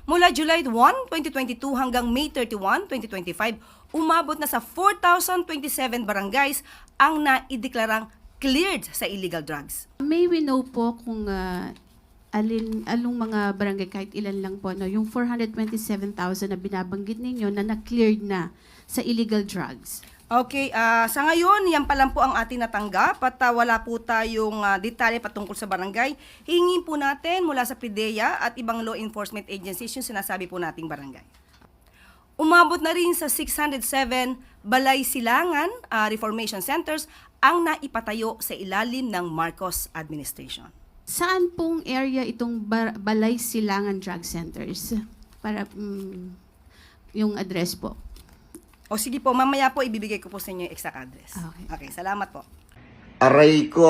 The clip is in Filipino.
Mula July 1, 2022 hanggang May 31, 2025, umabot na sa 4,027 barangays ang naideklarang cleared sa illegal drugs. May we know po kung along mga barangay, kahit ilan lang po, no, yung 427,000 na binabanggit ninyo na na-cleared na sa illegal drugs? Okay, sa ngayon, yan pa lang po ang ating natanggap at wala po tayong detalye patungkol sa barangay. Hingin po natin mula sa PIDEA at ibang law enforcement agencies yung sinasabi po nating barangay. Umabot na rin sa 607 balay silangan reformation centers ang naipatayo sa ilalim ng Marcos administration. Saan pong area itong Balay Silangan Drug Centers? Para yung address po. O sige po, mamaya po ibibigay ko po sa inyo yung exact address. Okay. Okay, salamat po. Aray ko!